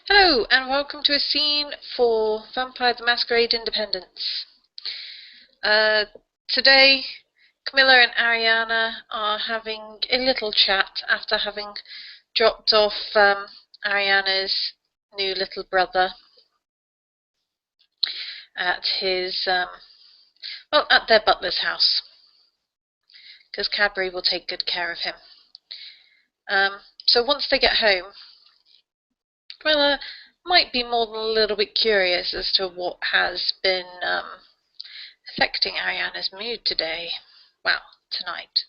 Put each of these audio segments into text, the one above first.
Hello, and welcome to a scene for Vampire the Masquerade Independence. Uh, Today, Camilla and Arianna are having a little chat after having dropped off Arianna's new little brother at at their butler's house, because Cadbury will take good care of him. So once they get home, Camilla might be more than a little bit curious as to what has been affecting Arianna's mood today. Well, tonight.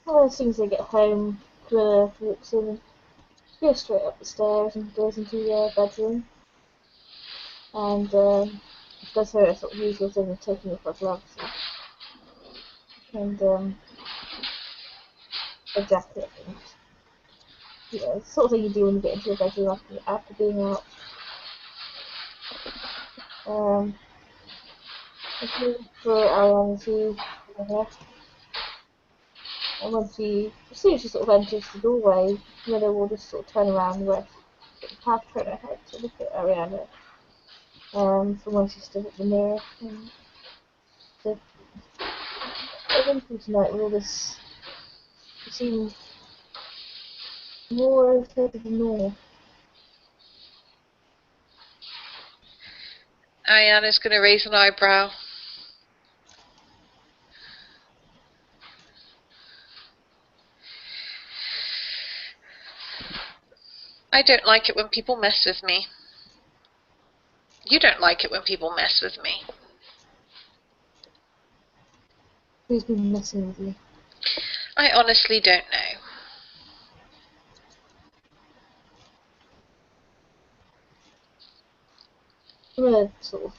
Well, as soon as they get home, Camilla walks in and she goes straight up the stairs and goes into their bedroom and does her sort of usual thing of taking off her gloves and her jacket and it's the sort of thing you do when you get into your bedroom after being out. It's really for Arianna to her hair. And as soon as she sort of enters the doorway, Camilla will just sort of turn around and half turn her head to look at Arianna. From when she stood at the mirror. And so, eventually tonight, with all this, she seemed more irritated than normal. Arianna's going to raise an eyebrow. I don't like it when people mess with me. You don't like it when people mess with me. Who's been messing with you? I honestly don't know. Camilla sort of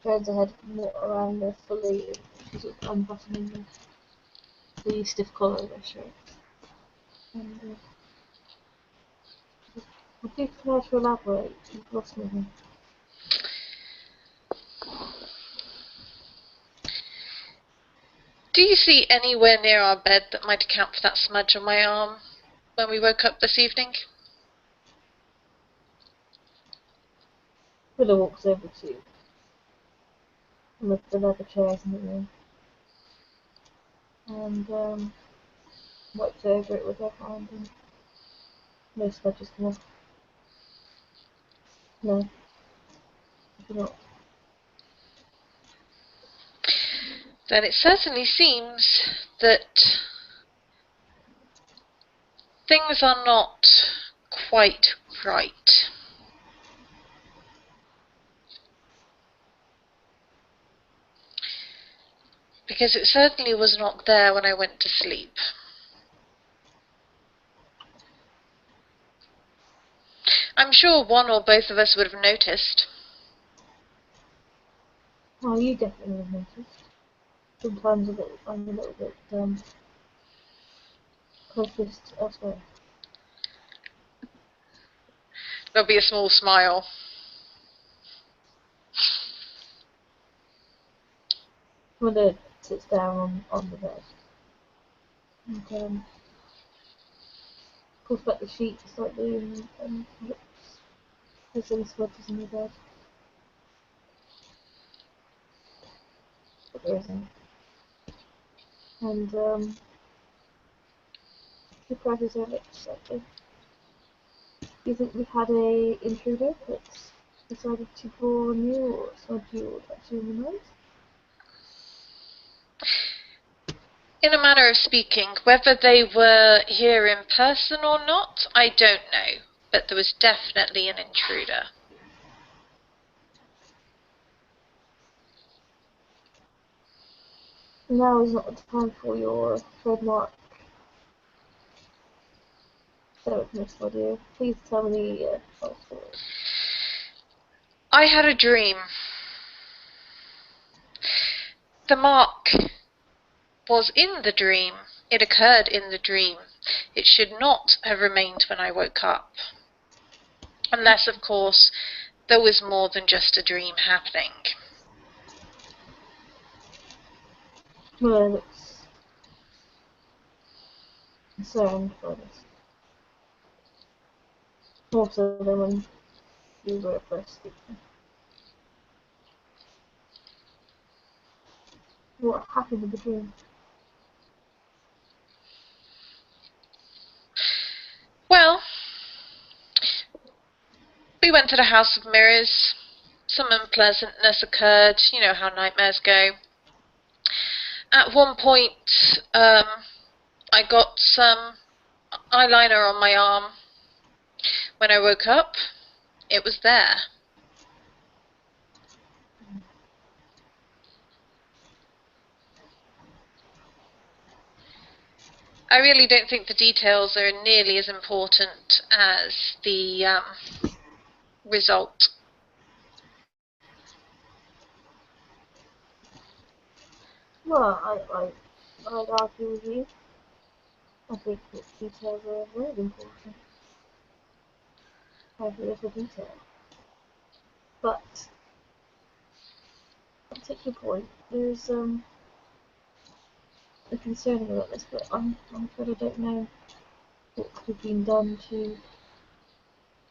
turns her head more around there fully, and she's sort of unbuttoning the stiff collar of her shirt. And would you care to elaborate? You've lost me here. Do you see anywhere near our bed that might account for that smudge on my arm when we woke up this evening? Camilla walks over to the leather chairs in the room and wipes over it with her hand, and no smudges come off. No, I do not. Then it certainly seems that things are not quite right. Because it certainly was not there when I went to sleep. I'm sure one or both of us would have noticed. Oh, you definitely have noticed. Sometimes I'm a little bit focused elsewhere. There'll be a small smile. Mother sits down on the bed and pulls back the sheet slightly and looks if there's any smudges in the bed. But there isn't. And she presses her lips slightly. Do you think we've had a intruder that's decided to draw on you or smudge you or touch you in the nose? In a manner of speaking, whether they were here in person or not, I don't know, but there was definitely an intruder. Now is not the time for your trademark therapist, my dear. Please tell me the whole story. I had a dream. The mark was in the dream. It occurred in the dream. It should not have remained when I woke up. Unless, of course, there was more than just a dream happening. Well, looks concerned by this. More so than when you were first speaking. What happened in between? Well, we went to the House of Mirrors. Some unpleasantness occurred. You know how nightmares go. At one point, I got some eyeliner on my arm. When I woke up, it was there. I really don't think the details are nearly as important as the result. Well, I'd argue with you. I think that details are very important. Every little detail. But, I take your point. There's a concerning about this, but I'm afraid I don't know what could have been done to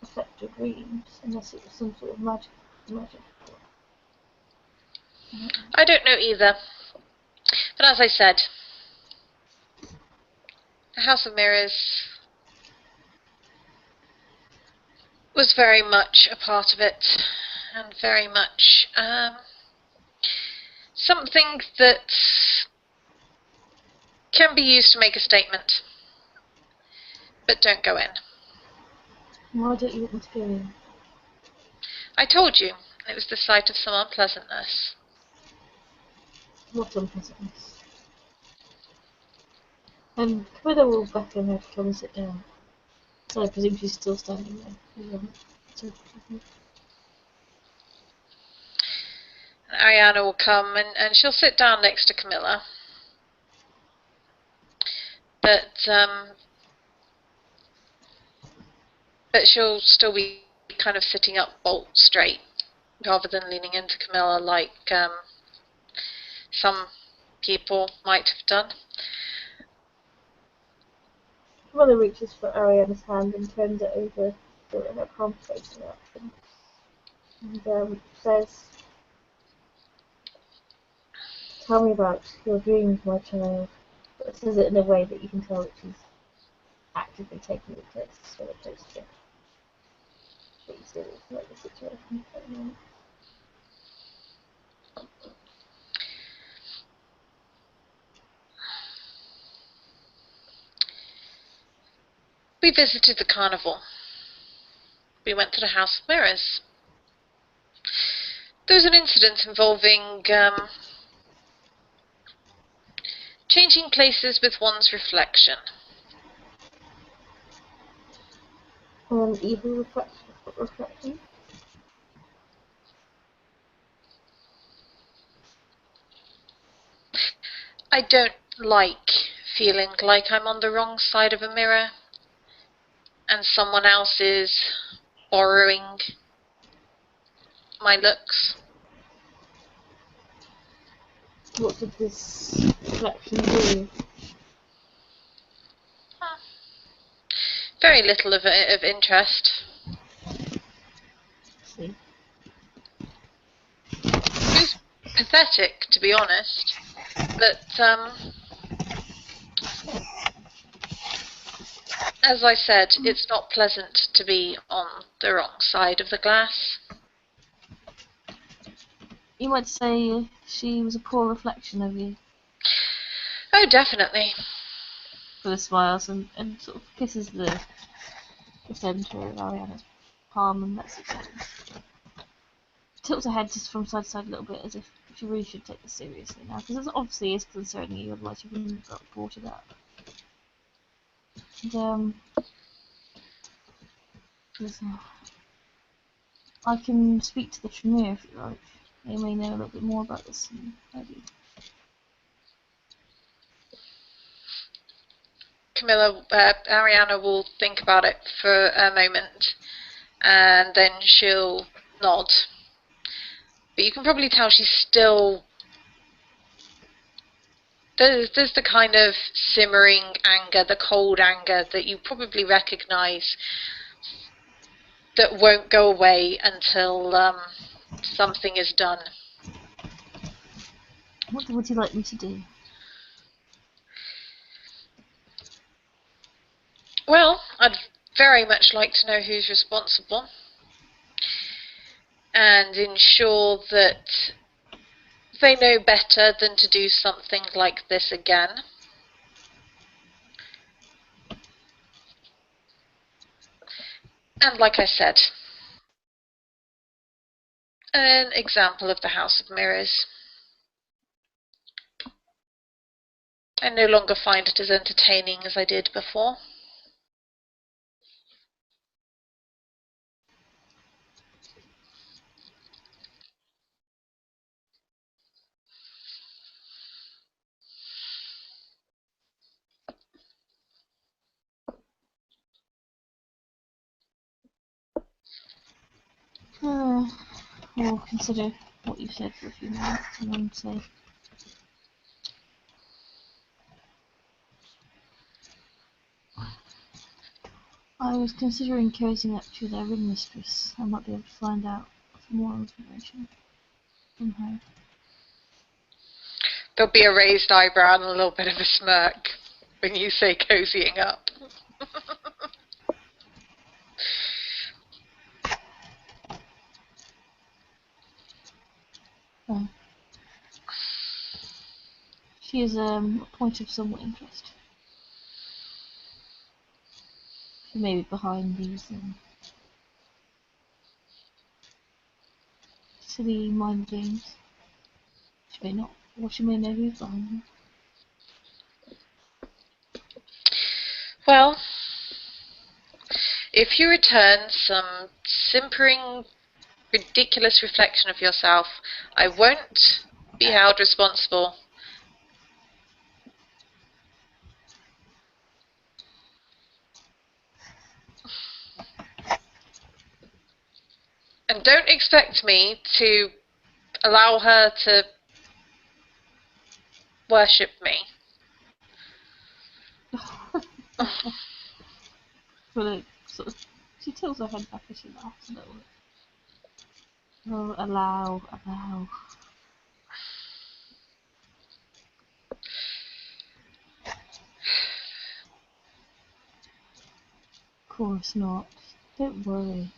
affect your dreams, unless it was some sort of magic. I don't know either. But as I said, the House of Mirrors was very much a part of it, and very much something that can be used to make a statement. But don't go in. Why don't you want me to go in? I told you, it was the site of some unpleasantness. What unpleasantness? And Camilla will beckon her to come and sit down. So I presume she's still standing there. And Arianna will come and she'll sit down next to Camilla. But she'll still be kind of sitting up bolt straight, rather than leaning into Camilla like some people might have done. Camilla reaches for Arianna's hand and turns it over so that her palm facing up and says, "Tell me about your dreams, my child." But says it in a way that you can tell that she's actively taking the piss, so it goes to be serious about the situation at the moment. We visited the Carnival. We went to the House of Mirrors. There was an incident involving changing places with one's reflection. Evil reflection? I don't like feeling like I'm on the wrong side of a mirror and someone else is borrowing my looks. What did this reflection do? Very little of interest. See. It was pathetic, to be honest. But as I said, it's not pleasant to be on the wrong side of the glass. You might say she was a poor reflection of you. Oh, definitely. Full of smiles and sort of kisses the centre of Arianna's palm and lets it go. Tilts her head just from side to side a little bit as if she really should take this seriously now, because it obviously is concerning you, otherwise you wouldn't have got brought it up. And, I can speak to the Tremere if you like. They may know a little bit more about this than I do. Camilla, Arianna will think about it for a moment, and then she'll nod. But you can probably tell there's there's the kind of simmering anger, the cold anger that you probably recognise that won't go away until something is done. What would you like me to do? Well, I'd very much like to know who's responsible and ensure that they know better than to do something like this again. And like I said, an example of the House of Mirrors. I no longer find it as entertaining as I did before. We'll consider what you said for a few minutes and then say. I was considering cozying up to their ring mistress. I might be able to find out some more information from her. There'll be a raised eyebrow and a little bit of a smirk when you say cozying up. Oh. She is a point of some interest. She may be behind these silly mind games. She may not, or she may know who's behind them. Well, if you return some simpering, ridiculous reflection of yourself, I won't be held responsible. And don't expect me to allow her to worship me. But sort of, she tilts her head back as she laughs a little bit. Oh, allow. Of course not. Don't worry.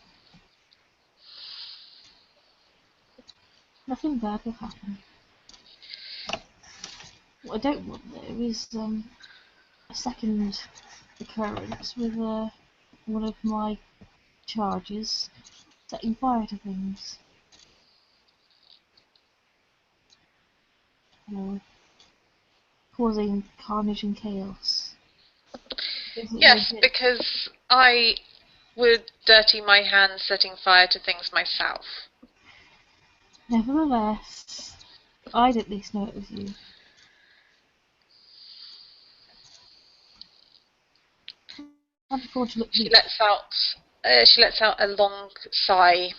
Nothing bad will happen. What I don't want though is a second occurrence with one of my charges setting fire to things. Or causing carnage and chaos. Yes, because I would dirty my hands setting fire to things myself. Nevertheless, I'd at least know it was you. Unfortunately, She lets out a long sigh,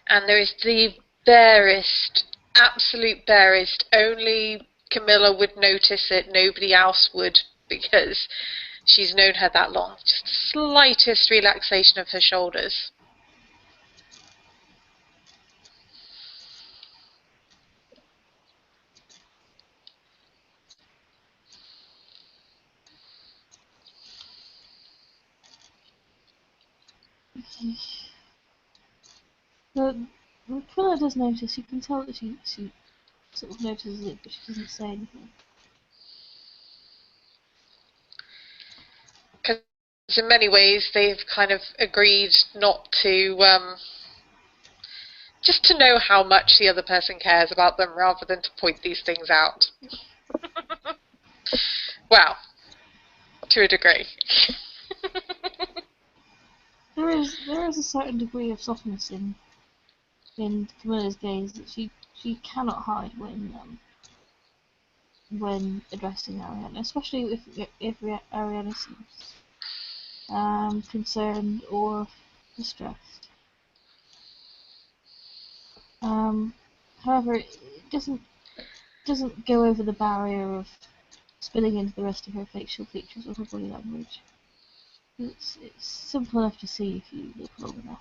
and there is the barest, absolute barest. Only Camilla would notice it. Nobody else would, because she's known her that long. Just the slightest relaxation of her shoulders. But Camilla does notice. You can tell that she sort of notices it, but she doesn't say anything. Because in many ways they've kind of agreed not to, just to know how much the other person cares about them rather than to point these things out. Well, to a degree. There is a certain degree of softness in Camilla's gaze that she cannot hide when addressing Arianna, especially if Arianna seems concerned or distressed. However, it doesn't doesn't go over the barrier of spilling into the rest of her facial features or her body language. It's simple enough to see if you look long enough.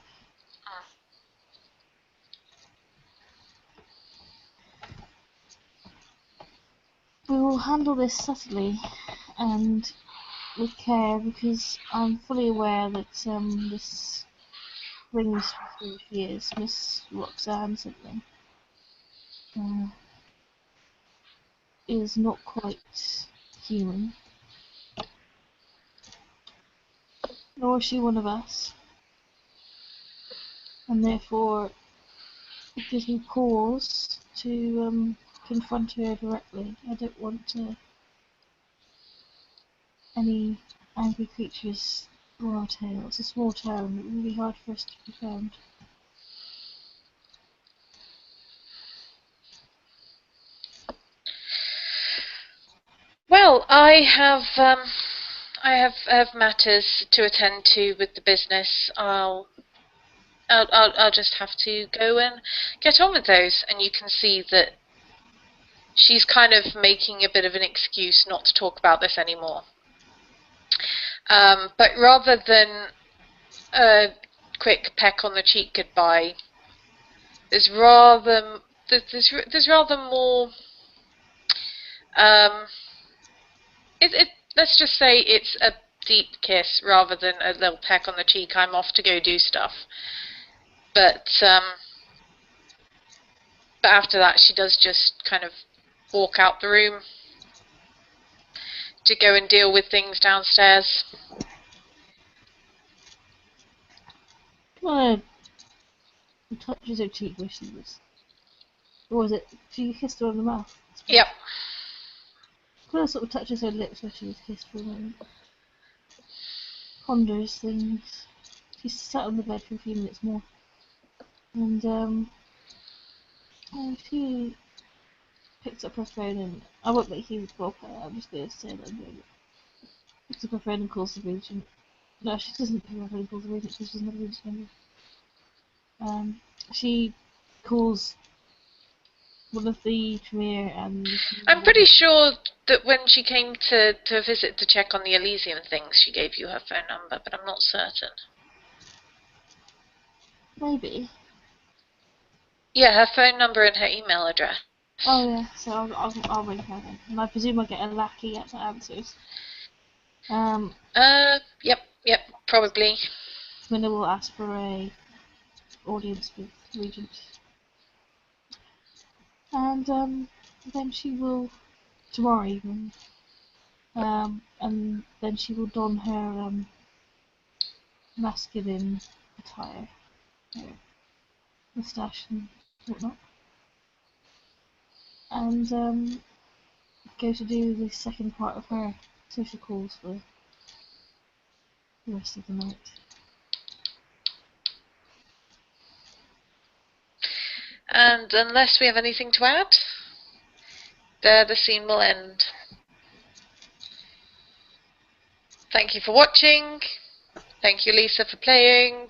We will handle this subtly and with care, because I'm fully aware that this rings who she is, Miss Roxanne something, is not quite human. Nor is she one of us. And therefore, it gives me pause to confront her directly. I don't want any angry creatures on our tail. It's a small town, it would be hard for us to be found. Well, I have matters to attend to with the business. I'll just have to go and get on with those. And you can see that she's kind of making a bit of an excuse not to talk about this anymore. But rather than a quick peck on the cheek goodbye, there's rather more. Let's just say it's a deep kiss rather than a little peck on the cheek. I'm off to go do stuff. But after that, she does just kind of walk out the room to go and deal with things downstairs. Well, he touches her cheek where she was. Or was it, she kissed her on the mouth? Yep. Kind of sort of touches her lips where she was kissed for a moment. Ponders things. She sat on the bed for a few minutes more. And she picks up her phone, and I won't make you go up her, I'm just going to say that I'm doing it. Picks up her phone and calls the regent. No, she doesn't pick up her phone and calls the regent because she doesn't have a regent's number. She calls one of the Tremere and... I'm pretty sure that when she came to visit to check on the Elysium things, she gave you her phone number, but I'm not certain. Maybe. Yeah, her phone number and her email address. Oh yeah, so I'll ring her then. And I presume I'll get a lackey at the answers. Yep, probably. Camilla will ask for a audience with the regent. And then she will, tomorrow evening, and then she will don her masculine attire, her moustache and whatnot, and go to do the second part of her social calls for the rest of the night. And unless we have anything to add, there the scene will end. Thank you for watching. Thank you, Lisa, for playing.